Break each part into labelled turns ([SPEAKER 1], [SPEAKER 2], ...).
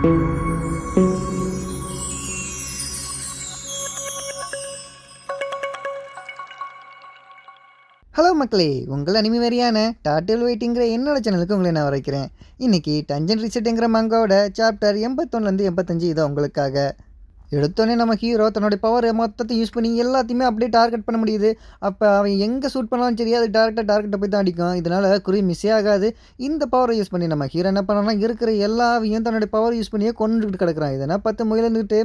[SPEAKER 1] Hello மக்களே! உங்கள் anime வெறியான டாட்டில் வெயிட்டிங்கிற என்னோட சேனலுக்கு உங்களை நான் வரவேற்கிறேன். இன்னைக்கு டஞ்சன் ரீசெட்ங்கிற மங்காவோட சாப்டர் 81லேருந்து 85 இது உங்களுக்காக. எடுத்தோனே நம்ம ஹீரோ தன்னுடைய பவர் மொத்தத்தையும் யூஸ் பண்ணி எல்லாத்தையுமே அப்படியே டார்கெட் பண்ண முடியுது. அப்போ அவன் எங்கே ஷூட் பண்ணாலும் சரி அது டேரெக்டாக டார்கெட்டை போய் தான் அடிக்கும். இதனால் குறி மிஸ்ஸே ஆகாது. இந்த பவரை யூஸ் பண்ணி நம்ம ஹீரோ என்ன பண்ணான்னா இருக்கிற எல்லாவையும் தன்னுடைய பவர் யூஸ் பண்ணியே கொன்னுக்கிட்டு கிடக்குறான். இதனால் 10 முயலுந்துக்கிட்டு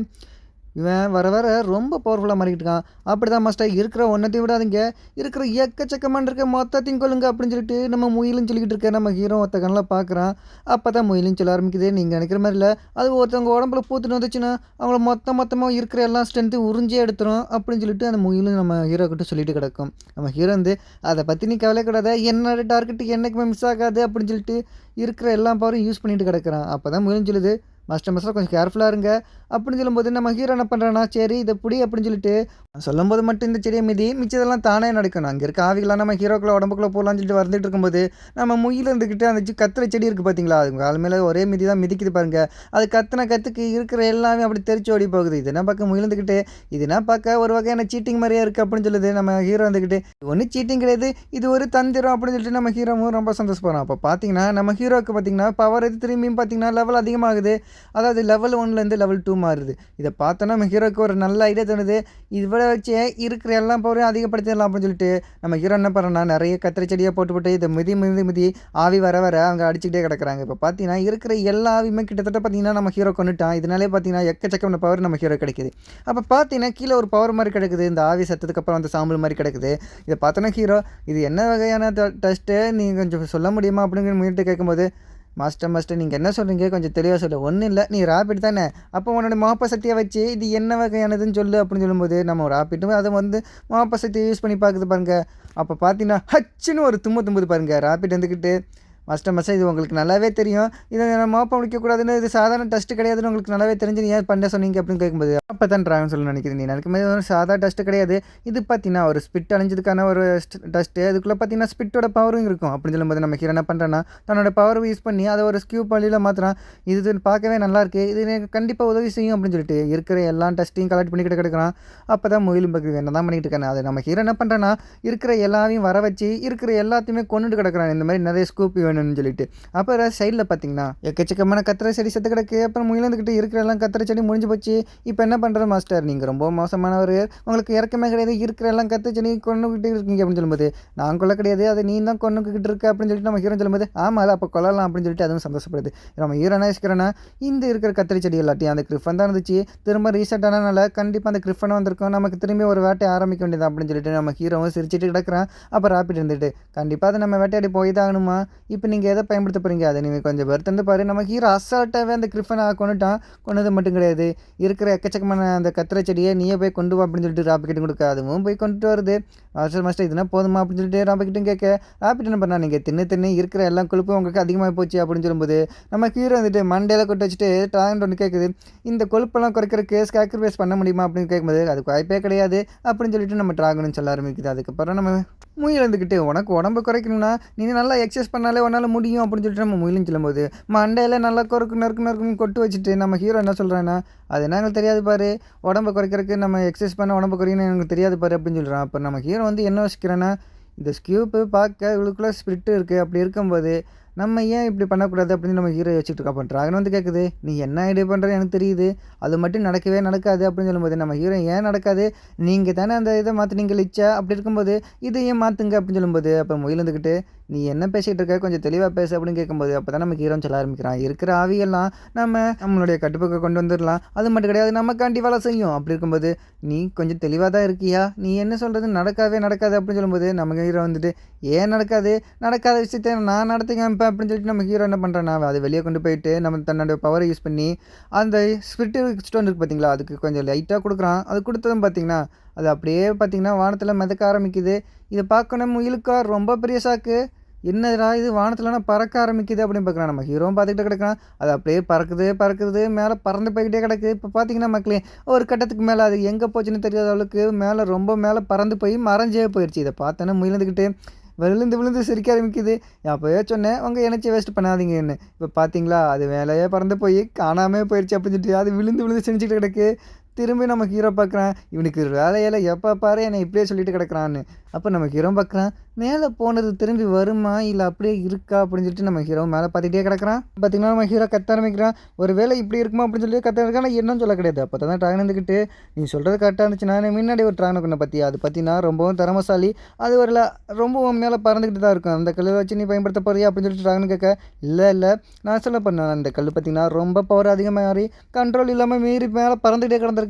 [SPEAKER 1] இவன் வர வர ரொம்ப பவர்ஃபுல்லாக மாறிக்கிட்டு இருக்கான். அப்படி தான் மாஸ்டர் இருக்கிற ஒன்றத்தையும் விடாதீங்க, இருக்கிற எக்கச்சக்கமான இருக்க மொத்தத்தையும் கொள்ளுங்க அப்படின்னு சொல்லிட்டு நம்ம முயலுன்னு சொல்லிக்கிட்டு இருக்க நம்ம ஹீரோ ஒருத்த கண்ணில் பார்க்குறான். அப்போ தான் முயலுன்னு சொல்ல ஆரம்பிக்குது. நீங்கள் நினைக்கிற மாதிரி இல்லை, அது ஒருத்தவங்க உடம்புல பூத்துட்டு வந்துச்சுன்னா அவங்கள மொத்தமாக இருக்கிற எல்லா ஸ்ட்ரென்த்தையும் உறிஞ்சே எடுத்துரும் அப்படின்னு சொல்லிட்டு அந்த முயலும் நம்ம ஹீரோ கிட்ட சொல்லிட்டு கிடக்கும். நம்ம ஹீரோ வந்து அதை பற்றி நீ கவலை கூடாத, என்னோட டார்கெட்டு என்றைக்குமே மிஸ் ஆகாது அப்படின்னு சொல்லிட்டு இருக்கிற எல்லா பவரையும் யூஸ் பண்ணிட்டு கிடக்குறான். அப்போ தான் முயலும் சொல்லுது, மாஸ்டர் கொஞ்சம் கேர்ஃபுல்லாக இருங்க அப்படின்னு சொல்லும்போது நம்ம ஹீரோ என்ன பண்ணுறான்னா, சரி இதை புடி அப்படின்னு சொல்லிட்டு சொல்லும்போது மட்டும் இந்த செடியை மிச்சதெல்லாம் தானே நடக்கணும். அங்கே இருக்க ஆவிகளாம் நம்ம ஹீரோக்குள்ளே உடம்புக்குள்ளே போகலான்னு சொல்லிட்டு வந்துட்டு இருக்கும்போது நம்ம முயில் இருந்துக்கிட்டு அந்த கத்துற செடி இருக்குது பார்த்தீங்களா, அது கால் மேலே ஒரே மிதி தான் மிதிக்குது பாருங்க. அது கத்துக்கு இருக்கிற எல்லாமே அப்படி தெரிச்சு ஓடி போகுது. இது என்ன பார்க்க முயல் இருந்துக்கிட்டு இது என்ன பார்க்க ஒரு வகையான சீட்டிங் மாதிரியே இருக்குது அப்படின்னு சொல்லுது. நம்ம ஹீரோ வந்துக்கிட்டு ஒன்றும் சீட்டிங் கிடையாது, இது ஒரு தந்திரம் அப்படின்னு சொல்லிட்டு நம்ம ஹீரோவும் ரொம்ப சந்தோஷப்படுறோம். அப்போ பார்த்தீங்கன்னா நம்ம ஹீரோவுக்கு பார்த்தீங்கன்னா பவர் இது திரும்பியும் பார்த்தீங்கன்னா லெவல் அதிகமாகுது. அதாவது லெவல் 1லேருந்து லெவல் 2 மாறுது. இதை பார்த்தோன்னா நம்ம ஹீரோக்கு ஒரு நல்ல ஐடியா தோணுது. இதை வச்சே இருக்கிற எல்லா பவரையும் அதிகப்படுத்திடலாம் அப்படின்னு சொல்லிட்டு நம்ம ஹீரோ என்ன பண்ணுறோன்னா, நிறைய கத்திரி செடியை போட்டு இதை மிதி ஆவி வர அவங்க அடிச்சுக்கிட்டே கிடக்குறாங்க. இப்போ பார்த்தீங்கன்னா இருக்கிற எல்லா ஆவியுமே கிட்டத்தட்ட பார்த்தீங்கன்னா நம்ம ஹீரோ கொண்டுட்டான். இதனாலே பார்த்தீங்கன்னா எக்கச்சக்கமான பவர் நம்ம ஹீரோ கிடைக்குது. அப்போ பார்த்தீங்கன்னா கீழே ஒரு பவர் மாதிரி கிடக்குது. இந்த ஆவி சத்தத்துக்கு அப்புறம் அந்த சாம்பல் மாதிரி கிடக்குது. இதை பார்த்தோன்னா ஹீரோ இது என்ன வகையான டெஸ்ட்டு நீங்கள் கொஞ்சம் சொல்ல முடியுமா அப்படிங்கிற முயற்சி கேட்கும்போது, மாஸ்டர் நீங்கள் என்ன சொல்கிறீங்க, கொஞ்சம் தெளிவாக சொல்லு. ஒன்றும் இல்லை, நீ ராபிட் தானே, அப்போ உன்னோட மோப்ப சக்தியை வச்சு இது என்ன வகையானதுன்னு சொல்லு அப்படின்னு சொல்லும்போது நம்ம ராபிட்டும் அதை வந்து மோப்ப சக்தியை யூஸ் பண்ணி பார்க்குது பாருங்கள். அப்போ பார்த்தீங்கன்னா ஹச்சுன்னு ஒரு தும்புது பாருங்கள். ராபிட் வந்துக்கிட்டு, மாஸ்டர் இது உங்களுக்கு நல்லாவே தெரியும், இதை நம்ம மோப்பம் முடிக்கக்கூடாதுன்னு, இது சாதாரண டஸ்ட்டு கிடையாதுன்னு உங்களுக்கு நல்லாவே தெரிஞ்சு நீ ஏன் பண்ண சொன்னீங்க அப்படின்னு கேட்கும்போது, அப்போ தான் ட்ராகன் சொல்ல நினைக்கிறேன், நீ நினைக்கும் போது ஒரு சாதாரண டஸ்ட்டு கிடையாது, இது பார்த்தீங்கன்னா ஒரு ஸ்பிட் அழிஞ்சதுக்கான ஒரு டஸ்ட்டு, அதுக்குள்ளே பார்த்தீங்கன்னா ஸ்பிட்டோட பவரும் இருக்கும் அப்படின்னு சொல்லும்போது நம்ம ஹீரோ என்ன பண்ணுறேன்னா தன்னோட பவர் யூஸ் பண்ணி அதை ஒரு ஸ்கியூப் வழியில் மாற்றுறான். இது பார்க்கவே நல்லாயிருக்கு, இது எனக்கு கண்டிப்பாக உதவி செய்யும் அப்படின்னு சொல்லிட்டு இருக்கிற எல்லா டஸ்ட்டையும் கலெக்ட் பண்ணிக்கிட்டு கிடக்குறான். அப்போ தான் முயலும் பக்கம் என்ன தான் பண்ணிக்கிட்டு இருக்கானே, அதை நம்ம ஹீரோ என்ன பண்ணுறேன்னா இருக்கிற எல்லாத்தையும் வர வச்சு இருக்கிற எல்லாத்தையுமே கொண்டுட்டு கிடக்குறான். இந்த மாதிரி நிறைய ஸ்கூப் சொல்லிட்டு அப்புறம் சைடில் பார்த்தீங்கன்னா எக்கச்சக்கமான கத்திர செடி செத்து கிடக்கு. அப்புறம் முயலந்துக்கிட்டு இருக்கிற எல்லாம் கத்திர செடி முடிஞ்சு போச்சு. இப்போ என்ன பண்ணுறது மாஸ்டர், நீங்கள் ரொம்ப மோசமானவர், உங்களுக்கு இறக்கமே கிடையாது, இருக்கிற எல்லாம் கத்திர செடி கொண்டுக்கிட்டு இருக்கீங்க அப்படின்னு சொல்லும்போது, நான் கொல்ல கிடையாது, அதை நீ தான் கொண்டுக்கிட்டு இருக்க அப்படின்னு சொல்லிட்டு நம்ம ஹீரோ சொல்லும்போது, ஆமாம் அதை அப்போ கொல்லலாம் அப்படின்னு சொல்லிட்டு அதுவும் சந்தோஷப்படுது. நம்ம ஹீரோ என்ன யோசிக்கிறேன்னா, இந்த இருக்கிற கத்திர செடி எல்லாத்தையும் அந்த கிரிஃபன் தான் இருந்துச்சு, திரும்ப ரீசெட் ஆனதுனால கண்டிப்பாக அந்த கிரிஃபனும் வந்திருக்கும், நமக்கு திரும்பி ஒரு வேட்டை ஆரம்பிக்க வேண்டியது அப்படின்னு சொல்லிட்டு நம்ம ஹீரோவும் சிரிச்சிட்டு கிடக்குறான். அப்போ ராபிட் இருந்துட்டு, கண்டிப்பாக அதை நம்ம வேட்டையாடி போய் தான் ஆகணுமா, இப்போ நீங்கள் எதை பயன்படுத்த போகிறீங்க, அதை நீங்கள் கொஞ்சம் வருத்தந்து பாரு. நம்ம ஹீரோ அசால்ட்டாகவே அந்த கிரிஃபனை கொண்டுட்டான். கொண்டது மட்டும் கிடையாது, இருக்கிற எக்கச்சக்கமான அந்த கத்திர செடியை நீயே போய் கொண்டு வா அப்படின்னு சொல்லிட்டு ராபிக்கிட்ட கொடுக்க, அதுவும் போய் கொண்டுட்டு வருது. மாஸ்டர் இதுனா போதுமா அப்படின்னு சொல்லிட்டு ராபிக்கிட்டும் கேட்க, ராபிட் என்ன பண்ணா, நீங்கள் தின்னு இருக்கிற எல்லா கொழுப்பும் உங்களுக்கு அதிகமாக போச்சு அப்படின்னு சொல்லும்போது நம்ம ஹீரோ வந்துட்டு மண்டையில் கொண்டு வச்சுட்டு டாலண்ட் ஒன்று கேட்குது, இந்த கொழுப்பெல்லாம் குறைக்கிறதுக்கு சாக்ரிஃபைஸ் பண்ண முடியுமா அப்படின்னு கேட்கும்போது, அதுக்கு வாய்ப்பே கிடையாது அப்படின்னு சொல்லிட்டு நம்ம ட்ராகன் சொல்ல ஆரம்பிக்குது. அதுக்கப்புறம் நம்ம முயல் இருந்துக்கிட்டு, உனக்கு உடம்பு குறைக்கணும்னா நீ நல்லா எக்ஸசைஸ் பண்ணாலே உன்னால் முடியும் அப்படின்னு சொல்லிட்டு நம்ம முயலும் சொல்லும்போது மண்டையில் நல்லா நறுக்குன்னு கொட்டு வச்சுட்டு நம்ம ஹீரோ என்ன சொல்கிறான்னா, அது என்ன எங்களுக்கு தெரியாது பாரு, உடம்பை குறைக்கிறதுக்கு நம்ம எக்ஸசைஸ் பண்ண உடம்பு குறைக்கணும்னு எனக்கு தெரியாது பாரு அப்படின்னு சொல்கிறான். அப்போ நம்ம ஹீரோ வந்து என்ன யோசிக்கிறேன்னா, இந்த ஸ்கியூப்பு பார்க்க இவளுக்குள்ளே ஸ்பிரிட்டு இருக்குது, அப்படி இருக்கும்போது நம்ம ஏன் இப்படி பண்ணக்கூடாது அப்படின்னு நம்ம ஹீரோ யோசிச்சுட்டு இருக்கா. அப்போ ட்ராகன் வந்து கேட்குது, நீ என்ன ஐடியா பண்ணுறது எனக்கு தெரியுது, அது மட்டும் நடக்கவே நடக்காது அப்படின்னு சொல்லும்போது நம்ம ஹீரோ ஏன் நடக்காது, நீங்கள் தானே அந்த இதை மாற்றினீங்க லிச்சா, அப்படி இருக்கும்போது இதை ஏன் மாற்றுங்க அப்படின்னு சொல்லும்போது அப்போ முயல் வந்துக்கிட்டு, நீ என்ன பேசிகிட்டு இருக்க, கொஞ்சம் தெளிவாக பேசு அப்படின்னு கேட்கும்போது அப்போ தான் நம்ம ஹீரோன்னு சொல்ல ஆரம்பிக்கிறான், இருக்கிற ஆவியெல்லாம் நம்மளுடைய கட்டுப்பாட்டை கொண்டு வந்துடலாம், அது மட்டும் கிடையாது நமக்காண்டி வேலை செய்யும். அப்படி இருக்கும்போது நீ கொஞ்சம் தெளிவாக தான் இருக்கியா, நீ என்ன சொல்கிறது நடக்காது அப்படின்னு சொல்லும்போது நம்ம ஹீரோ வந்துட்டு, ஏன் நடக்காத விஷயத்தை நான் நடத்துங்க அப்படின்னு சொல்லிட்டு நம்ம ஹீரோ என்ன பண்ணுறேன்னா, அதை வெளியே கொண்டு போயிட்டு நம்ம தன்னோட பவரை யூஸ் பண்ணி அந்த ஸ்பிரிட் ஸ்டோன் இருக்குது பார்த்தீங்களா, அதுக்கு கொஞ்சம் லைட்டாக கொடுக்குறான். அது கொடுத்ததும் பார்த்தீங்கன்னா அது அப்படியே பார்த்தீங்கன்னா வானத்தில் மிதக்க ஆரம்பிக்குது. இதை பார்க்கணும் முயலுக்கா ரொம்ப பெரிய சாக்கு, என்னடா இது வானத்துலனா பறக்க ஆரம்பிக்குது அப்படின்னு பார்க்குறான். நம்ம ஹீரோவும் பார்த்துக்கிட்டே கிடக்கான். அது அப்படியே பறக்குது மேலே பறந்து போய்கிட்டே கிடக்கு. இப்போ பார்த்தீங்கன்னா மக்களே, ஒரு கட்டத்துக்கு மேலே அது எங்கே போச்சுன்னு தெரியாத அளவுக்கு மேலே ரொம்ப மேலே பறந்து போய் மறைஞ்சே போயிடுச்சு. இதை பார்த்தோன்னா முயலுந்துக்கிட்டு, விழுந்து விழுந்து சிரிக்க ஆரம்பிக்குது. அப்போவே சொன்னேன் உங்கள் எனர்ஜி வேஸ்ட் பண்ணாதீங்கன்னு. இப்போ பார்த்தீங்களா அது மேலேயே பறந்து போய் காணாமல் போயிடுச்சு அப்படின்னு சொல்லிட்டு அது விழுந்து விழுந்து செஞ்சுட்டு கிடக்கு. திரும்பி நம்ம ஹீரோ பார்க்குறான், இவனுக்கு வேலையில எப்போ பாரு என்னை இப்படியே சொல்லிட்டு கிடக்குறான்னு. அப்போ நம்ம ஹீரோ பார்க்குறான், மேலே போனது திரும்பி வருமா இல்லை அப்படியே இருக்கா அப்படின்னு சொல்லிட்டு நம்ம ஹீரோ மேலே பார்த்துட்டே கிடக்குறான். பார்த்தீங்கன்னா நம்ம ஹீரோ கத்த ஆரம்பிக்கிறான், ஒரு வேளை இப்படி இருக்குமா அப்படின்னு சொல்லி கத்த இருக்கான். ஆனால் என்னன்னு சொல்ல கிடையாது. அப்போ தான் ட்ராகன் இருந்துக்கிட்டு, நீ சொல்கிறது கரெக்டாக இருந்துச்சுன்னா முன்னாடி ஒரு ட்ராகனை கொண்ட பற்றி அது பார்த்தீங்கன்னா ரொம்பவும் திறமசாலி, அது ஒரு ரொம்பவும் மேலே பறந்துக்கிட்டு தான் இருக்கும். அந்த கல்லை வச்சு நீ பயன்படுத்த போறியா அப்படின்னு சொல்லிட்டு ட்ராகன் கேட்க, இல்லை இல்லை நான் சொல்ல பண்ணேன் அந்த கல் பார்த்தீங்கன்னா ரொம்ப பவர் அதிகமாக மாறி கண்ட்ரோல் இல்லாமல் மீறி மேலே பறந்துகிட்டே கிடந்திருக்கு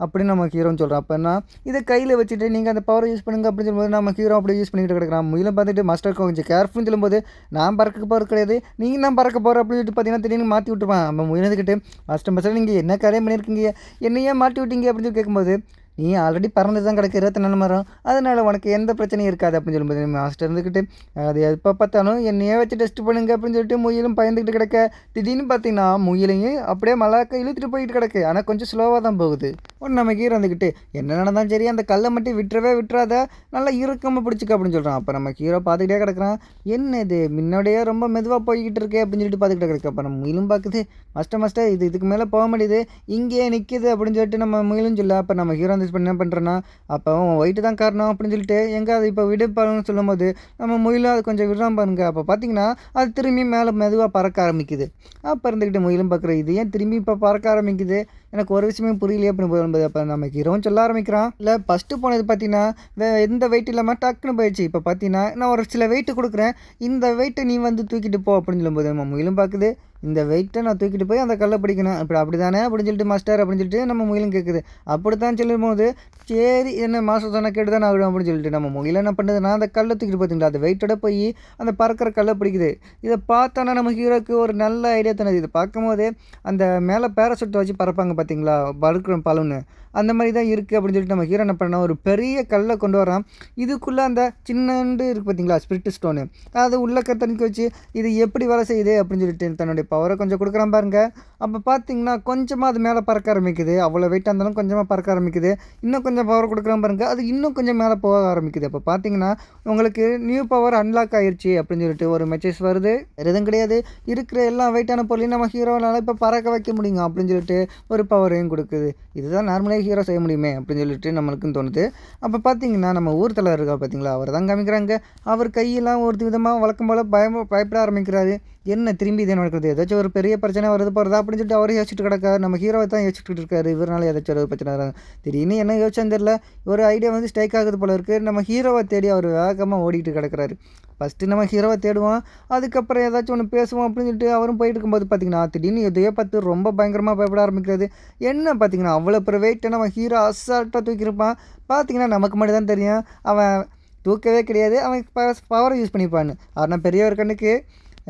[SPEAKER 1] அப்படின்னு நம்ம ஹீரோன்னு சொல்கிறோம். அப்போனா இதை கையில் வச்சுட்டு நீங்கள் அந்த பவரை யூஸ் பண்ணுங்க அப்படின்னு சொல்லும்போது நம்ம ஹீரோ அப்படியே யூஸ் பண்ணிக்கிட்டு கிடக்குறான். முயலும் பார்த்துட்டு மாஸ்டர் கொஞ்சம் கேர்ஃபுல்னு சொல்லும்போது நான் பறக்க போகிறது கிடையாது, நீங்கள் தான் பறக்க போகிற அப்படின்னு சொல்லிட்டு பார்த்தீங்கன்னா திடீர்னு மாற்றி விட்டுருவான். நம்ம முயலுக்கிட்டு மாஸ்டர் நீங்கள் என்ன காரியம் பண்ணியிருக்கீங்க, என்னையே மாட்டி விட்டீங்க அப்படின்னு சொல்லி கேட்கும்போது, நீ ஆல்ரெடி பறந்து தான் கிடக்கு 24 மரம், அதனால் உனக்கு எந்த பிரச்சனையும் இருக்காது அப்படின்னு சொல்லும்போது மாஸ்டர் இருந்துக்கிட்டு அது எப்போ பார்த்தாலும் என்னையே வச்சு டெஸ்ட் பண்ணுங்க அப்படின்னு சொல்லிட்டு முயலும் பயந்துக்கிட்டு கிடக்க. திடீர்னு பார்த்தீங்கன்னா முயலையும் அப்படியே மலாக்க இழுத்துட்டு போயிட்டு கிடக்கு. ஆனால் கொஞ்சம் ஸ்லோவாக தான் போகுது. ஒன்று நம்ம ஹீரோ வந்துக்கிட்டு என்ன நடந்தாலும் சரி அந்த கல்லை மட்டும் விட்டுறாத, நல்லா இறுக்கமாக பிடிச்சிக்க அப்படின்னு சொல்கிறான். அப்போ நம்ம ஹீரோ பார்த்துக்கிட்டே கிடக்குறான், என்ன இது முன்னோடையே ரொம்ப மெதுவாக போய்கிட்டு இருக்கே அப்படின்னு சொல்லிட்டு பார்த்துக்கிட்டே கிடக்கு. அப்போ நம்ம முயலும் பார்க்குது, மாஸ்டர் இதுக்கு மேலே போக முடியுது, இங்கேயே நிற்கிது அப்படின்னு சொல்லிட்டு நம்ம முயலும் சொல்ல. அப்போ நம்ம ஹீரோ என்ன பண்ணுறேன்னா, அப்போ அவன் ஒயிட்டு தான் காரணம் அப்படின்னு சொல்லிட்டு எங்கே அதை இப்போ விடுப்பாருன்னு சொல்லும்போது நம்ம முயலும் அது கொஞ்சம் விடுறான் பாருங்க. அப்போ பார்த்தீங்கன்னா அது திரும்பி மேலே மெதுவாக பறக்க ஆரம்பிக்குது. அப்போ இருந்துக்கிட்டு முயலும் பார்க்குற இது ஏன் திரும்பி இப்போ பறக்க ஆரம்பிக்குது, எனக்கு ஒரு விஷயமே புரியலையே அப்படின்னு போகும்போது அப்போ நம்ம ஹீரோவும் சொல்ல ஆரம்பிக்கிறான், இல்லை ஃபஸ்ட்டு போனது பார்த்தீங்கன்னா எந்த வெயிட் இல்லாமல் டக்குன்னு போயிடுச்சு. இப்போ பார்த்தீங்கன்னா நான் ஒரு சில வெயிட்டு கொடுக்குறேன், இந்த வெயிட்டை நீ வந்து தூக்கிட்டு போ அப்படின்னு சொல்லும்போது நம்ம முயலும் பார்க்குது, இந்த வெயிட்டை நான் தூக்கிட்டு போய் அந்த கல்லை பிடிக்கணும் அப்படி தானே அப்படின்னு சொல்லிட்டு மாஸ்டர் அப்படின்னு சொல்லிட்டு நம்ம முயலும் கேட்குது. அப்படித்தான் சொல்லும்போது சரி என்ன மாஸ்டர் சொன்னால் கேட்டு தான் ஆகணும் அப்படின்னு சொல்லிட்டு நம்ம முயலும் என்ன பண்ணுறதுனா அந்த கல்லை தூக்கிட்டு பார்த்தீங்களா அந்த வெயிட்டோட போய் அந்த பறக்கிற கல்லை பிடிக்குது. இதை பார்த்தோன்னா நம்ம ஹீரோக்கு ஒரு நல்ல ஐடியா தானே. இதை பார்க்கும்போதே அந்த மேலே பேராசூட்டை வச்சு பறப்பாங்க பார்த்தீங்களா பறக்கிற பலூன்னு, அந்த மாதிரி தான் இருக்குது அப்படின்னு சொல்லிட்டு நம்ம ஹீரோ என்ன பண்ணால் ஒரு பெரிய கல்லை கொண்டு வரான். இதுக்குள்ளே அந்த சின்னண்டு இருக்குது பார்த்தீங்களா ஸ்பிரிட் ஸ்டோனு, அது உள்ள தண்ணிக்கு வச்சு இது எப்படி வேலை செய்யுது அப்படின்னு சொல்லிட்டு தன்னுடைய பவரை கொஞ்சம் கொடுக்குறான் பாருங்க. அப்போ பார்த்தீங்கன்னா கொஞ்சமாக அது மேலே பறக்க ஆரம்பிக்குது, அவ்வளோ வெயிட்டாக இருந்தாலும் கொஞ்சமாக பறக்க ஆரம்பிக்குது. இன்னும் கொஞ்சம் பவர் கொடுக்குறான் பாருங்க, அது இன்னும் கொஞ்சம் மேலே போக ஆரம்பிக்குது. அப்போ பார்த்தீங்கன்னா உங்களுக்கு நியூ பவர் அன்லாக் ஆயிடுச்சு அப்படின்னு சொல்லிட்டு ஒரு மெசேஜ் வருது. வேறு எதுவும் கிடையாது, இருக்கிற எல்லா வெயிட்டான பொருளையும் நம்ம ஹீரோனால இப்போ பறக்க வைக்க முடியும் அப்படின்னு சொல்லிட்டு ஒரு பவரையும் கொடுக்குது. இதுதான் நார்மலாக ஹீரோ செய்ய முடியுமே அப்படின்னு சொல்லிட்டு நம்மளுக்குன்னு தோணுது. அப்போ பார்த்தீங்கன்னா நம்ம ஊர் தலைவர் இருக்கா பார்த்தீங்களா, அவர் தான் காமிக்கிறாங்க. அவர் கையெல்லாம் ஒரு விதமாக வழக்கம் போல் பயப்பட ஆரம்பிக்கிறாரு. என்ன திரும்பி இதே நடக்குது, ஏதாச்சும் ஒரு பெரிய பிரச்சனை வருது போகிறதா அப்படின்னு சொல்லிட்டு அவரே யோசிச்சுட்டு கிடக்காரு. நம்ம ஹீரோவை தான் யோசிச்சுட்டு இருக்காரு, இவரால் ஏதாச்சும் ஒரு பிரச்சனை வராது. திடீர்னு என்ன யோசிச்சான்னு தெரியல, ஒரு ஐடியா வந்து ஸ்ட்ரைக் ஆகுது போல இருக்குது. நம்ம ஹீரோவை தேடி அவர் வேகமாக ஓடிட்டு கிடக்கிறாரு. ஃபஸ்ட்டு நம்ம ஹீரோவை தேடுவோம், அதுக்கப்புறம் ஏதாச்சும் ஒன்று பேசுவோம் அப்படின்னு சொல்லிட்டு அவரும் போயிட்டு இருக்கும்போது பார்த்தீங்கன்னா திடீர்னு எதையோ பார்த்து ரொம்ப பயங்கரமாக பயப்பட ஆரம்பிக்கிறது. என்ன பார்த்தீங்கன்னா அவ்வளோ பெரிய வெயிட்டை நம்ம ஹீரோ அசால்ட்டாக தூக்கியிருப்பான். பார்த்தீங்கன்னா நமக்கு மட்டும் தான் தெரியும் அவன் தூக்கவே கிடையாது, அவன் பவரை யூஸ் பண்ணிப்பான்னு. ஆனால் பெரியவர் கண்ணுக்கு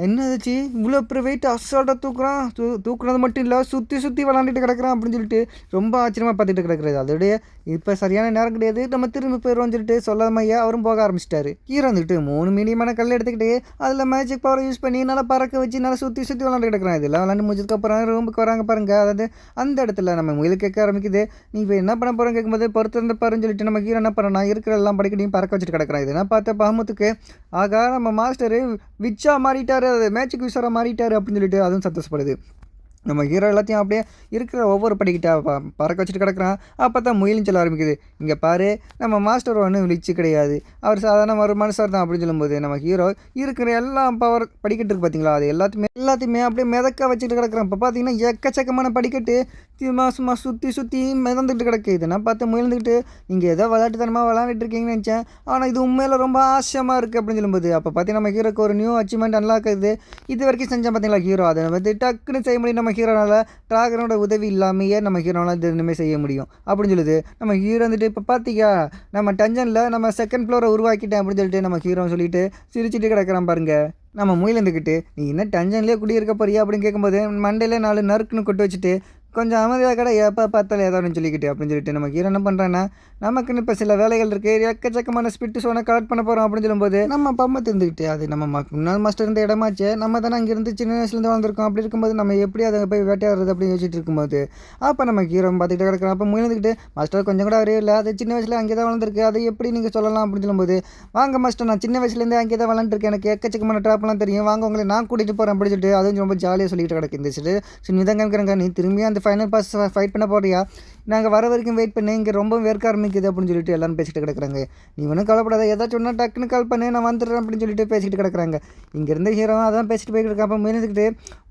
[SPEAKER 1] என்னதாச்சு இவ்வளோ பெரிய வெயிட் அசால்ட்டாக தூக்குறான், தூக்குறது மட்டும் இல்லை சுற்றி விளாண்டுட்டு கிடக்குறான் அப்படின்னு சொல்லிட்டு ரொம்ப ஆச்சரியமாக பார்த்துட்டு கிடக்குறது. அதோடைய இப்போ சரியான நேரம் கிடையாது, நம்ம திரும்பி போயிடுவோம்னு சொல்லிட்டு சொல்லாமையா அவரும் போக ஆரம்பிச்சிட்டாரு. ஹீரோ வந்துட்டு 3 மீடியமான கல் எடுத்துக்கிட்டு அதில் மேஜிக் பவர் யூஸ் பண்ணி நல்லா பறக்க வச்சு நல்லா சுற்றி விளாண்டு கிடக்குறான். இதெல்லாம் விளாண்டு முடிச்சதுக்கப்புறம் ரூமுக்கு வராங்க பாருங்கள். அதாவது அந்த இடத்துல நம்ம முயல் கேட்க ஆரம்பிக்குது, நீ இப்போ என்ன பண்ண போகிறோம் கேட்கும்போது பொறுத்திருந்த பாருன்னு சொல்லிட்டு நம்ம ஹீரோ என்ன பண்ணுறா இருக்கிற எல்லாம் படிக்கட்டையும் பறக்க வச்சுட்டு கிடக்குறான். இதெல்லாம் பார்த்த பகமுத்துக்கு ஆகா நம்ம மாஸ்டரு விச்சா மாறிட்டார், அது மேஜிக் யூஸராக மாறிட்டார் அப்படின்னு சொல்லிட்டு அதுவும் சந்தோஷப்படுது. நம்ம ஹீரோ எல்லாத்தையும் அப்படியே இருக்கிற ஒவ்வொரு படிக்கிட்ட பறக்க வச்சுட்டு கிடக்குறான். அப்போ தான் முயலும் சொல்ல ஆரம்பிக்குது, இங்கே பாரு நம்ம மாஸ்டர் ஒன்றும் விழிச்சு கிடையாது, அவர் சாதாரண ஒரு மனுஷர் தான் அப்படின்னு சொல்லும்போது நம்ம ஹீரோ இருக்கிற எல்லா பவர் படிக்கட்டு இருக்குது பார்த்தீங்களா, அது எல்லாத்தையுமே அப்படியே மிதக்க வச்சுட்டு கிடக்குறான். இப்போ பார்த்தீங்கன்னா எக்கச்சக்கமான படிக்கட்டு சும்மா சுற்றி மிதந்துட்டு கிடக்கு. இதெல்லாம் பார்த்து முயல்ந்துக்கிட்டு நீங்கள் ஏதோ விளையாட்டுத்தனமாக விளையாண்டுட்டு இருக்கீங்கன்னு நினச்சேன், ஆனால் இது உண்மையில் ரொம்ப ஆசையமாக இருக்குது அப்படின்னு சொல்லும்போது அப்போ பார்த்தீங்கன்னா நம்ம ஹீரோக்கு ஒரு நியூ அச்சீவ்மெண்ட் அன்லாக் ஆகுது. இது வரைக்கும் செஞ்சால் பார்த்தீங்களா ஹீரோ, அதை வந்து டக்குன்னு செய்ய முடியும். நம்ம ஹீரோனால் ட்ராகனோட உதவி இல்லாமையே நம்ம ஹீரோனால் இது இனிமேல் செய்ய முடியும் அப்படின்னு சொல்லுது. நம்ம ஹீரோ வந்துட்டு இப்போ பார்த்தீங்க நம்ம டஞ்சனில் நம்ம செகண்ட் ஃப்ளோரை உருவாக்கிட்டேன் அப்படின்னு சொல்லிட்டு நம்ம ஹீரோ சொல்லிட்டு சிரிச்சுட்டு கிடக்குறான் பாருங்க. நம்ம முயல் இருந்துக்கிட்டு நீ என்ன டஞ்சன்லேயே குடியிருக்க போறியா அப்படின்னு கேட்கும்போது மண்டையிலே 4 நறுக்குன்னு கொட்டு வச்சுட்டு கொஞ்சம் அமைதியாக கடை எப்போ பார்த்தாலும் ஏதோ ஒன்று சொல்லிக்கிட்டு அப்படின்னு சொல்லிட்டு நம்ம ஹீரோ என்ன பண்ணுறான்னா நமக்குன்னு இப்போ சில வேலைகள் இருக்குது எக்கச்சக்கமான ஸ்பிட்டு சோனை கலெக்ட் பண்ண போகிறோம் அப்படின்னு சொல்லும்போது நம்ம பம்மத்து இருந்துக்கிட்டு அது நம்ம முன்னாள் மாஸ்டர் இருந்த இடமாச்சே நம்ம தானே அங்கேருந்து சின்ன வயசுலேருந்து வளர்ந்துருக்கோம் அப்படி இருக்கும்போது நம்ம எப்படி அதை போய் வேட்டையாடுறது அப்படின்னு யோசிச்சுட்டு இருக்கும்போது அப்போ நம்ம ஹீரோ பார்த்துக்கிட்டு கிடக்கிறோம் அப்போ முயந்துக்கிட்டு மாஸ்டர் கொஞ்சம் கூட அறிவு இல்லை அது சின்ன வயசில் அங்கே தான் வளர்ந்துருக்கு அதை எப்படி நீங்கள் சொல்லலாம் அப்படின்னு சொல்லும்போது வாங்க மாஸ்டர் நான் சின்ன வயசுலேருந்து அங்கே தான் வளர்ந்துருக்கேன் எனக்கு எக்கச்சக்கமான ட்ராப்லாம் தெரியும் வாங்க உங்களை நான் கூட்டிகிட்டு போகிறேன் அப்படின்னு சொல்லிட்டு அதுவும் ரொம்ப ஜாலியாக சொல்லிட்டு கிடக்கு இந்த சைடு சின்னதாக காமிக்கிறாங்க நீ திரும்பியும் அந்த ஃபைனல் பாஸ் ஃபைட் பண்ண போறியா நாங்கள் வர வரைக்கும் வெயிட் பண்ணி இங்கே ரொம்ப வேர்க்க ஆரம்பிக்குது அப்படின்னு சொல்லிட்டு எல்லாரும் பேசிட்டு கிடக்குறாங்க நீ ஒன்றும் கவலைப்படாத ஏதாச்சும் ஒன்றா டக்குன்னு கால் பண்ணி நான் வந்துடுறேன் அப்படின்னு சொல்லிட்டு பேசிக்கிட்டு கிடக்குறாங்க இங்கேருந்து ஹீரோ அதான் பேசிட்டு போய்கிட்டு இருக்கா அப்போ முயந்துக்கிட்டு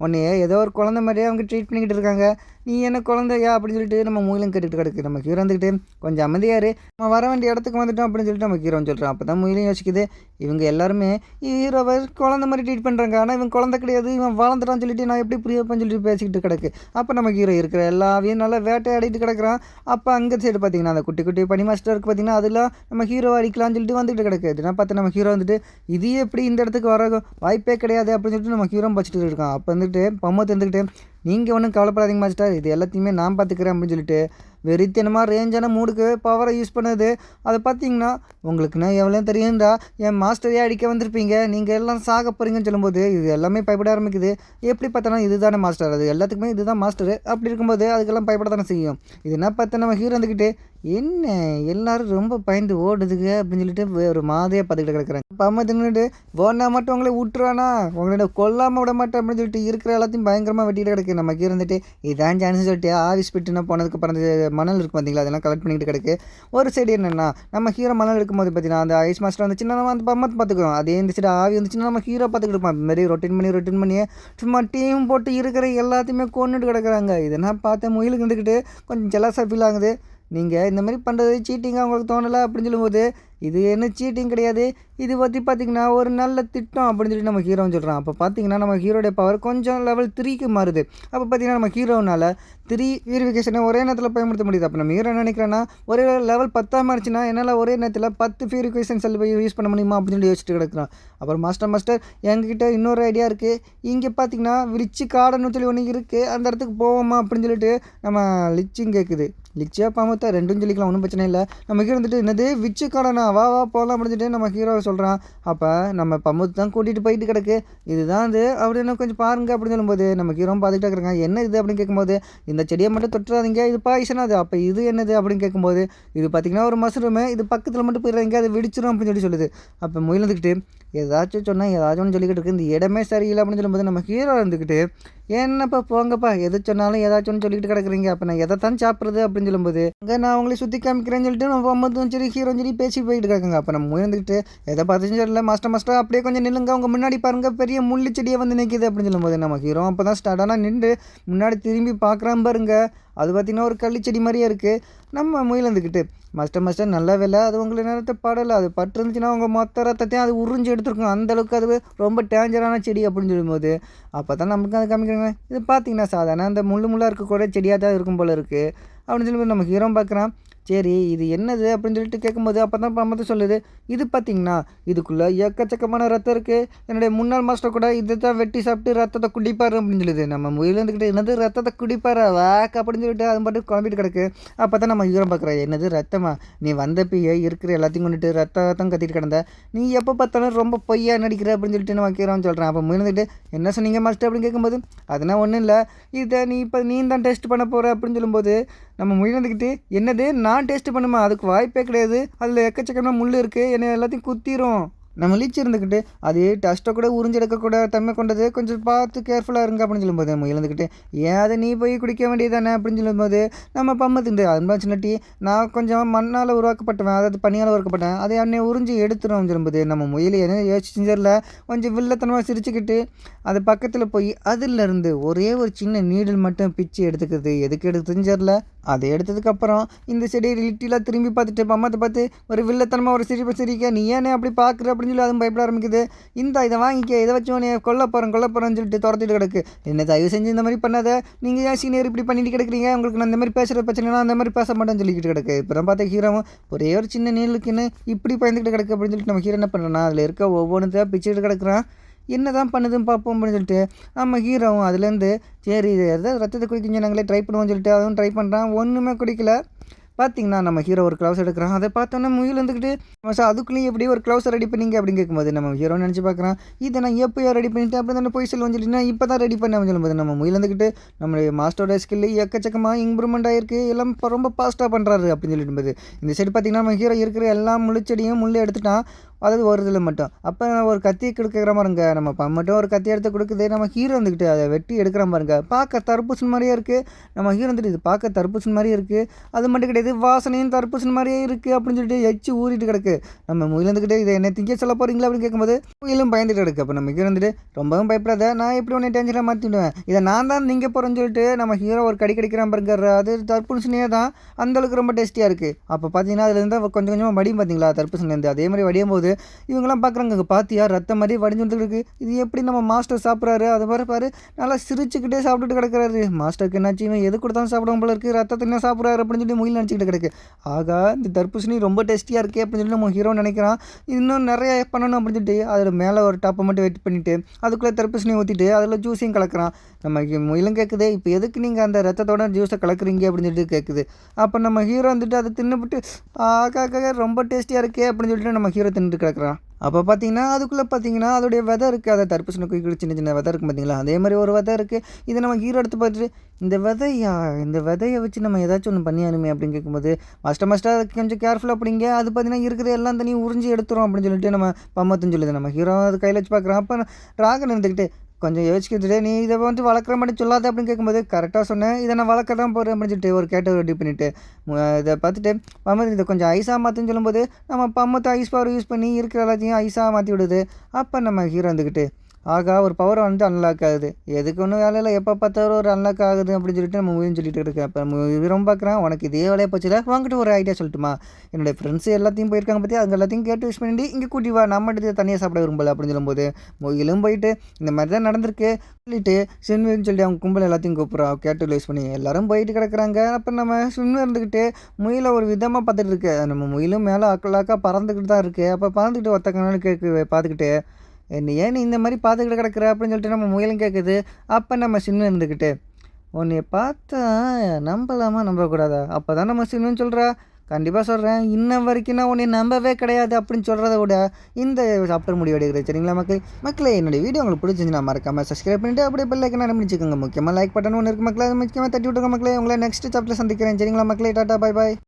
[SPEAKER 1] உன்னையே ஏதோ ஒரு குழந்தை மாதிரியே அவங்க ட்ரீட் பண்ணிக்கிட்டு இருக்காங்க நீ என்ன குழந்தையா அப்படின்னு சொல்லிட்டு நம்ம மூலம் கேட்டுக்கிட்டு கிடக்கு நம்ம ஹீரோ வந்துக்கிட்டு கொஞ்சம் அமைதியாரு நம்ம வர வேண்டிய இடத்துக்கு வந்துட்டோம் அப்படின்னு சொல்லிட்டு நம்ம ஹீரோன்னு சொல்கிறோம் அப்போ தான் மூலையும் யோசிக்குது இவங்க எல்லாருமே ஹீரோவை குழந்தை மாதிரி ட்ரீட் பண்ணுறாங்க ஆனால் இவன் குழந்தை கிடையாது இவன் வளர்ந்துட்டான்னு சொல்லிட்டு நான் எப்படி புரியப்பேன்னு சொல்லிட்டு பேசிக்கிட்டு கிடக்கு அப்போ நம்ம ஹீரோ இருக்கிற எல்லாவையும் நல்லா வேட்டையாடிட்டு கிடக்குறான் அப்போ அங்கே சைடு பார்த்தீங்கன்னா அந்த குட்டி குட்டி பனி மாஸ்டருக்கு பார்த்தீங்கன்னா அதெல்லாம் நம்ம ஹீரோ அடிக்கலாம்னு சொல்லிட்டு வந்துட்டு கிடக்கு இதெல்லாம் பார்த்து நம்ம ஹீரோ வந்துட்டு இது எப்படி இந்த இடத்துக்கு வர வாய்ப்பே கிடையாது அப்படின்னு சொல்லிட்டு நம்ம ஹீரோ வச்சுட்டு இருக்கான் அப்போ வந்துட்டு பம்மத்து இருந்துக்கிட்டு நீங்கள் ஒன்றும் கவலைப்படாதீங்க மாஸ்டர் இது எல்லாத்தையுமே நான் பார்த்துக்கிறேன் அப்படின்னு சொல்லிட்டு வெறித்தனமாக ரேஞ்சான மூடுக்கு பவரை யூஸ் பண்ணது அதை பார்த்தீங்கன்னா உங்களுக்குன்னா எவ்வளோ தெரியும்டா என் மாஸ்டரையே அடிக்க வந்திருப்பீங்க நீங்கள் எல்லாம் சாக போகிறீங்கன்னு சொல்லும்போது இது எல்லாமே பயப்பட ஆரம்பிக்குது எப்படி பார்த்தாலும் இது தானே மாஸ்டர் அது எல்லாத்துக்குமே இதுதான் மாஸ்டர் அப்படி இருக்கும்போது அதுக்கெல்லாம் பயப்பட தானே செய்யும் இது என்ன பார்த்தா நம்ம ஹீரோ வந்துக்கிட்டு என்ன எல்லோரும் ரொம்ப பயந்து ஓடுதுங்க அப்படின்னு சொல்லிட்டு ஒரு மாதிரியாக பார்த்துக்கிட்டு கிடக்குறாங்க இப்போ அம்மா தின்னுட்டு போனா மட்டும் உங்களை விட்டுருவானா உங்களோட கொல்லாமல் விட மாட்டேன் அப்படின்னு சொல்லிட்டு இருக்கிற எல்லாத்தையும் பயங்கரமாக வெட்டிட்டு கிடக்கு நம்ம ஹீரோ வந்துட்டு இதான் சான்ஸ் சொல்லிட்டு ஆஃபீஸ் பிட்டுனா போனதுக்கு அப்புறம் மணல் இருக்கும் பார்த்தீங்களா அதெல்லாம் கலெக்ட் பண்ணிக்கிட்டு கிடக்கு ஒரு சைடு என்னென்னா நம்ம ஹீரோ மணல் இருக்கும்போது பார்த்தீங்கன்னா அந்த ஐஸ் மாஸ்டர் வந்துச்சுன்னா நம்ம அந்த பம்மத்தை பார்த்துக்கிறோம் அதே இந்த சைடு ஆவி வந்துச்சுன்னா நம்ம ஹீரோ பார்த்துக்கிட்டு இருப்போம் இந்த மாதிரி ரொட்டீன் பண்ணி சும்மா டீம் போட்டு இருக்கிற எல்லாத்தையுமே கொண்டுட்டு கிடக்குறாங்க இதெல்லாம் பார்த்து முயலுக்கு இருந்துக்கிட்டு கொஞ்சம் ஜெலஸாக ஃபீல் ஆகுது நீங்கள் இந்த மாதிரி பண்ணுறது சீட்டிங்காக உங்களுக்கு தோணலை அப்படின்னு சொல்லும்போது இது என்ன சீட்டிங் கிடையாது இது பற்றி பார்த்திங்கன்னா ஒரு நல்ல திட்டம் அப்படின்னு சொல்லி நம்ம ஹீரோன்னு சொல்கிறோம் அப்போ பார்த்திங்கன்னா நம்ம ஹீரோடைய பவர் கொஞ்சம் லெவல் 3க்கு மாறுது அப்போ பார்த்திங்கன்னா நம்ம ஹீரோனால் 3 பியூரிஃபிகேஷனை ஒரே நேரத்தில் பயன்படுத்த முடியுது அப்போ நம்ம ஹீரோ என்ன நினைக்கிறேன்னா ஒரே லெவல் 10 இருந்துச்சுன்னா என்னால் ஒரே நேரத்தில் 10 பியூரிஃபிகேஷன் செல் யூஸ் பண்ண முடியுமா அப்படின்னு சொல்லி யோசிச்சுட்டு கிடக்குறோம் அப்புறம் மாஸ்டர் எங்ககிட்ட இன்னொரு ஐடியா இருக்குது இங்கே பார்த்திங்கன்னா ரிச்சு கார்டுன்னு சொல்லி ஒன்று இருக்குது அந்த இடத்துக்கு போவோமா அப்படின்னு சொல்லிட்டு நம்ம லிச்சும் கேட்குது லிச்சியாக பாமத்தா ரெண்டும் சொல்லிக்கலாம் ஒன்றும் பிரச்சனை இல்லை நம்ம ஹீரோ வந்துட்டு என்னது விச்சு காடனா வா போகலாம் அப்படின்னு நம்ம ஹீரோ சொல்கிறான் அப்போ நம்ம பம்மத்து தான் கூட்டிகிட்டு போயிட்டு கிடக்கு இதுதான் இது அப்படின்னு கொஞ்சம் பாருங்க அப்படின்னு சொல்லும்போது நம்ம ஹீரோ பார்த்துக்கிட்டே இருக்கிறாங்க என்ன இது அப்படின்னு கேட்கும்போது இந்த செடியை மட்டும் தொட்டுறாதீங்க இது பாய்சன் அது அப்போ இது என்னது அப்படின்னு கேட்கும்போது இது பார்த்திங்கன்னா ஒரு மஷ்ரூமு இது பக்கத்தில் மட்டும் போயிடுறாங்க அது வெடிச்சிடும் அப்படின்னு சொல்லி சொல்லுது அப்போ முயலுந்துக்கிட்டு ஏதாச்சும் சொன்னால் ஏதாச்சும் ஒன்று சொல்லிக்கிட்டு இருக்குது இந்த இடமே சரியில்லை அப்படின்னு சொல்லும்போது நம்ம ஹீரோ இருந்துக்கிட்டு என்னப்பா போங்கப்பா எது சொன்னாலும் ஏதாச்சும் ஒன்று சொல்லிக்கிட்டு கிடக்குறீங்க அப்போ நான் எதை தான் சாப்பிட்றது அப்படின்னு சொல்லும்போது அங்கே நான் அவங்களை சுற்றி காமிக்கிறேன்னு சொல்லிட்டு நம்ம அம்மதும் சரி ஹீரோன்னு சொல்லி பேசி போயிட்டு இருக்காங்க அப்போ நம்ம முயந்துக்கிட்டு எதை பார்த்துச்சும் தெரியல மாஸ்டர் அப்படியே கொஞ்சம் நில்லுங்க அவங்க முன்னாடி பாருங்க பெரிய முள்ளு செடியை வந்து நிற்கிது அப்படின்னு சொல்லும்போது நம்ம ஹீரோ அப்போ தான் ஸ்டார்டானா நின்று முன்னாடி திரும்பி பார்க்குறான் பாருங்க அது பார்த்திங்கன்னா ஒரு கள்ளிச்செடி மாதிரியே இருக்குது நம்ம முயலந்துக்கிட்டு மாஸ்டர் நல்ல வேலை அது உங்களுக்கு நேரத்தை படலை அது பட்டு இருந்துச்சுன்னா அவங்க மொத்த ரத்தத்தையும் அது உறிஞ்சி எடுத்துருக்கும் அந்தளவுக்கு அது ரொம்ப டேஞ்சரான செடி அப்படின்னு சொல்லும்போது அப்போ தான் நமக்கு அதை காமிக்கிறாங்க இது பார்த்திங்கன்னா சாதாரண அந்த முள்ளாக இருக்கக்கூட செடியாக தான் இருக்கும் போல் இருக்குது அப்படின்னு சொல்லும்போது நம்ம ஹீரோ பார்க்குறான் சரி இது என்னது அப்படின்னு சொல்லிட்டு கேட்கும்போது அப்போ தான் பம்மத்து சொல்லுது இது பார்த்திங்கன்னா இதுக்குள்ளே எக்கச்சக்கமான ரத்தம் இருக்குது என்னுடைய முன்னாள் மாஸ்டர் கூட இதை தான் வெட்டி சாப்பிட்டு ரத்தத்தை குடிப்பார் அப்படின்னு சொல்லுது நம்ம முயலேந்துக்கிட்டு என்னது ரத்தத்தை குடிப்பார் வாக் அப்படின்னு சொல்லிட்டு அது மட்டும் குழம்பிட்டு கிடக்கு அப்போ தான் நம்ம ஹீரோ பார்க்குறேன் என்னது ரத்தமா நீ வந்தப்பயே இருக்கிற எல்லாத்தையும் கொண்டுட்டு ரத்தம் கத்திட்டு கிடந்த நீ எப்போ பார்த்தாலும் ரொம்ப பொய்யா நடிக்கிற அப்படின்னு சொல்லிட்டு நம்ம ஹீரோன்னு சொல்கிறேன் அப்போ முயலேந்துக்கிட்டு என்ன சொன்னீங்க மாஸ்டர் அப்படின்னு கேட்கும்போது அதெல்லாம் ஒன்றும் இல்லை இதை நீ தான் டெஸ்ட் பண்ண போகிற அப்படின்னு சொல்லும்போது நம்ம முயலேந்துக்கிட்டு என்னது நான் டேஸ்ட் பண்ணுமா அதுக்கு வாய்ப்பே கிடையாது அதில் எக்கச்சக்கமாக முள் இருக்குது என்னை எல்லாத்தையும் குத்திரும் நம்ம லீச்சு இருந்துக்கிட்டு அது டஸ்ட்டை கூட உறிஞ்சி எடுக்கக்கூட தன்மை கொண்டது கொஞ்சம் பார்த்து கேர்ஃபுல்லாக இருங்க அப்படின்னு சொல்லும்போது நம்ம இழந்துக்கிட்டு ஏன் அதை நீ போய் குடிக்க வேண்டியதானே அப்படின்னு சொல்லும்போது நம்ம பம்மத்துண்டு அது சின்னட்டி நான் கொஞ்சம் மண்ணால் உருவாக்கப்பட்டவன் அதாவது பனியால் உருவாக்கப்பட்டேன் அதை என்னை உறிஞ்சி எடுத்துரும் சொல்லும்போது நம்ம முயலை என்ன யோசிச்சு செஞ்சரில் கொஞ்சம் வில்லத்தனமாக சிரிச்சுக்கிட்டு அது பக்கத்தில் போய் அதிலிருந்து ஒரே ஒரு சின்ன நீடில் மட்டும் பிச்சு எடுத்துக்கிறது எதுக்கு எடுத்துன்னு தெரில அதை எடுத்ததுக்கப்புறம் இந்த செடியை லிட்டிலாம் திரும்பி பார்த்துட்டு பம்மத்தை பார்த்து ஒரு வில்லத்தனமாக ஒரு சிரிக்க நீ ஏனே அப்படி பார்க்குற அப்படின்னு சொல்லி அதுவும் பயப்பட ஆரம்பிக்குது இதை வாங்கிக்க இதை வச்சு உன்னை கொல்ல போகிறேன்னு சொல்லிட்டு துரத்திட்டு கிடக்கு என்ன தயவு செஞ்சு இந்த மாதிரி பண்ணாத நீங்கள் ஏன் சீனியர் இப்படி பண்ணிட்டு கிடக்குறீங்க உங்களுக்கு நான் இந்த மாதிரி பேசுகிற பிரச்சனைனா அந்த மாதிரி பேச மாட்டேன்னு சொல்லிக்கிட்டு கிடக்கு இப்போ தான் பார்த்தா ஹீரோவும் ஒரே ஒரு சின்ன நீளுக்குன்னு இப்படி பயந்துக்கிட்டு கிடக்கு அப்படின்னு சொல்லிட்டு நம்ம ஹீரோ என்ன பண்ணுறோன்னா அதில் இருக்க ஒவ்வொன்றுத்தையும் பிச்சுக்கிட்டு கிடக்குறான் என்ன தான் பண்ணுதுன்னு பார்ப்போம் அப்படின்னு சொல்லிட்டு நம்ம ஹீரோவும் அதுலேருந்து சரி இது எதாவது ரத்தத்தை குடிக்க நாங்களே ட்ரை பண்ணுவோம்னு சொல்லிட்டு அதுவும் ட்ரை பண்ணுறான். ஒன்றுமே குடிக்கல. பார்த்தீங்கன்னா நம்ம ஹீரோ ஒரு க்ளவுஸ் எடுக்கிறான். அதை பார்த்தோன்னே முயல் இருந்துக்கிட்டு சார் அதுக்குள்ளேயும் எப்படி ஒரு க்ளவுஸை ரெடி பண்ணீங்க அப்படின்னு கேட்கும்போது நம்ம ஹீரோ நினச்சி பார்க்குறான். இதை நான் எப்போயோ ரெடி பண்ணிவிட்டு அப்படி தானே போய் சொல்லுவோம் சொல்லிட்டு நான் இப்போ தான் ரெடி பண்ணேன் சொல்லும்போது நம்ம முயல் இருந்துக்கிட்டு நம்மளுடைய மாஸ்டரோட ஸ்கில்லு எக்கச்சக்கமாக இம்ப்ரூவ்மெண்ட் ஆகிருக்கு. எல்லாம் இப்போ ரொம்ப ஃபாஸ்ட்டாக பண்ணுறாரு அப்படின்னு சொல்லிட்டு இந்த சைடு பார்த்திங்கன்னா நம்ம ஹீரோ இருக்கிற எல்லா முள்ளுச்செடியும் முள்ளை எடுத்துட்டான். அதாவது ஒரு இதில் மட்டும் அப்போ ஒரு கத்தியை கொடுக்குற மாதிரிங்க நம்ம மட்டும் ஒரு கத்தி எடுத்து கொடுக்குது. நம்ம ஹீரோ வந்துக்கிட்டு அதை வெட்டி எடுக்கிற மாதிரிங்க பார்க்க தர்பூசணி மாதிரியே இருக்குது. நம்ம ஹீரோ வந்துட்டு இது பார்க்க தர்பூசணி மாதிரியே இருக்குது. அது மட்டும் கிடையாது வாசனையும் தர்பூசணி மாதிரியே இருக்குது அப்படின்னு சொல்லிட்டு எச்சு ஊறிட்டு கிடக்கு. நம்ம முயல் வந்துக்கிட்டு இதை என்ன திங்க சொல்ல போகிறீங்களா அப்படின்னு கேட்கும்போது முயலும் பயந்துட்டு கிடக்கு. அப்போ நம்ம ஹீரோ வந்துட்டு ரொம்பவும் பயப்படாத நான் எப்படி ஒன்று டென்ஷனாக மாற்றிடுவேன் இதை நான் தான் திங்க போகிறேன்னு சொல்லிட்டு நம்ம ஹீரோ ஒரு கடிக்கிறான் பாருங்க. அது தர்பூசணியே தான் அந்தளவுக்கு ரொம்ப டேஸ்டியாக இருக்குது. அப்போ பார்த்தீங்கன்னா அதுலேருந்து கொஞ்சம் கொஞ்சமாக வடியும் பார்த்தீங்களா தர்பூசணிலேருந்து அதே மாதிரி வடியும் போது இவங்கெல்லாம் பார்க்குறாங்க அங்கே பார்த்தியா ரத்தம் மாதிரி வடிஞ்சுட்டு இருக்கு. இது எப்படி நம்ம மாஸ்டர் சாப்பிட்றாரு அதை பாரு நல்லா சிரிச்சுக்கிட்டே சாப்பிட்டுட்டு கிடக்கிறாரு. மாஸ்டருக்கு என்னாச்சு இவன் எது கொடுத்தாலும் சாப்பிடுவோம் போல இருக்குது ரத்தத்தை என்ன சாப்பிட்றாரு அப்படின்னு சொல்லி முயல் நினச்சிக்கிட்டு கிடக்கு. ஆகா இந்த தர்பூசணி ரொம்ப டேஸ்டியாக இருக்கே அப்படின்னு சொல்லி நம்ம ஹீரோ நினைக்கிறான். இன்னும் நிறைய பண்ணணும் அப்படின்னு சொல்லிட்டு அதில் மேலே ஒரு டாப்பை மட்டும் வெயிட் பண்ணிவிட்டு அதுக்குள்ளே தர்பூசணி ஊற்றிட்டு அதில் ஜூஸையும் கலக்கிறான். நம்ம முயலும் கேட்குது இப்போ எதுக்கு நீங்கள் அந்த ரத்தத்தோட ஜூஸை கலக்குறீங்க அப்படின்னு சொல்லிட்டு கேட்குது. அப்போ நம்ம ஹீரோ வந்துட்டு அதை தின்னுபிட்டு ஆகா ரொம்ப டேஸ்டியாக இருக்கே அப்படின்னு சொல்லிட்டு நம்ம ஹீரோ தின்னுட்டு கிடக்குறான். அப்போ பார்த்தீங்கன்னா அதுக்குள்ளே பார்த்தீங்கன்னா அதோடைய விதை இருக்குது. அதை தர்பூசணி குயிக்கிட்டு சின்ன சின்ன விதை இருக்குது பார்த்தீங்களா அதே மாதிரி ஒரு விதை இருக்குது. இதை நம்ம ஹீரோ எடுத்து பார்த்துட்டு இந்த விதையை வச்சு நம்ம ஏதாச்சும் ஒன்று பண்ணியானுமே அப்படின்னு கேட்கும்போது மாஸ்டர் அதுக்கு கொஞ்சம் கேர்ஃபுல்லாக அப்படிங்க அது பார்த்தீங்கன்னா இருக்கிற எல்லாம் தனியும் உறிஞ்சி எடுத்துரும் அப்படின்னு சொல்லிட்டு நம்ம பம்மத்துன்னு சொல்லுது. நம்ம ஹீரோ அது கையில் வச்சு பார்க்குறோம். அப்போ டிராகன் இருந்துக்கிட்டு கொஞ்சம் யோசிக்கிட்டு நீ இதை வந்து வளர்க்குற மாதிரி சொல்லாத அப்படின்னு கேட்கும்போது கரெக்டாக சொன்னேன் இதை நான் வளர்க்க தான் போகிறேன் அப்படின்னு சொல்லிட்டு ஒரு கேட்டை ரெடி பண்ணிவிட்டு இதை பார்த்துட்டு பம்மத்து இதை கொஞ்சம் ஐஸாக மாற்றுன்னு சொல்லும்போது நம்ம பம்மத்தை ஐஸ் பவர் யூஸ் பண்ணி இருக்கிற எல்லாத்தையும் ஐஸாக மாற்றி விடுது. அப்போ நம்ம ஹீரோ வந்துக்கிட்டு ஆகா ஒரு பவர் வந்து அன்லாக் ஆகுது. எதுக்கு ஒன்றும் வேலையில் எப்போ பார்த்தாலும் ஒரு அன்லாக் ஆகுது அப்படின்னு சொல்லிட்டு நம்ம மூவின்னு சொல்லிட்டு இருக்கேன். அப்போ ரொம்ப பார்க்குறான் உனக்கு இதே வேலையை போச்சுல வாங்கிட்டு ஒரு ஐடியா சொல்லட்டுமா என்னுடைய ஃப்ரெண்ட்ஸு எல்லாத்தையும் போயிருக்காங்க பற்றி அங்கே எல்லாத்தையும் கேட்டு யூஸ் பண்ணிட்டு இங்கே கூட்டி வா நம்ம எடுத்து தனியாக சாப்பிட விரும்பல அப்படின்னு சொல்லும்போது முயலும் போயிட்டு இந்த மாதிரி தான் நடந்திருக்கு சொல்லிட்டு சின்வர்னு சொல்லி அவங்க கும்பல் எல்லாத்தையும் கூப்பிட்றான் கேட்டு யூஸ் பண்ணி எல்லோரும் போயிட்டு கிடக்குறாங்க. அப்போ நம்ம சின்வர் இருந்துக்கிட்டு முயலை ஒரு விதமாக பார்த்துட்டு இருக்கு. நம்ம முயலும் மேலே அக்கலாக்கா பறந்துக்கிட்டு தான் இருக்குது. அப்போ பறந்துக்கிட்டு ஒருத்தக்கனாலும் பார்த்துக்கிட்டு ஏன் நீ இந்த மாதிரி பார்த்துக்கிட்டு கிடக்குற அப்படின்னு சொல்லிட்டு நம்ம முயலும் கேட்குது. அப்போ நம்ம சின்ன இருந்துக்கிட்டு உன்னைய பார்த்தா நம்பலாமா நம்பக்கூடாதா அப்போ தான் நம்ம சின்னன்னு சொல்கிறா. கண்டிப்பாக சொல்கிறேன் இன்ன வரைக்கும் நான் உன்னை நம்பவே கிடையாது அப்படின்னு சொல்கிறத விட இந்த சாப்பிட்ற முடிவு எடுக்கிறது சரிங்களா மக்களே என்னுடைய வீடியோ உங்களுக்கு பிடிச்சிருந்துச்சுன்னா மறக்காமல் சப்ஸ்கிரைப் பண்ணிட்டு அப்படியே பெல் ஐக்கனை நினைச்சிக்கோங்க. முக்கியமாக லைக் பட்டன் ஒன்று இருக்குது மக்களே அது முக்கியமாக தட்டி விட்டுருங்க மக்களே. உங்களை நெக்ஸ்ட் சாப்டரில் சந்திக்கிறேன் சரிங்களா மக்களே. டாட்டா பாய் பாய்.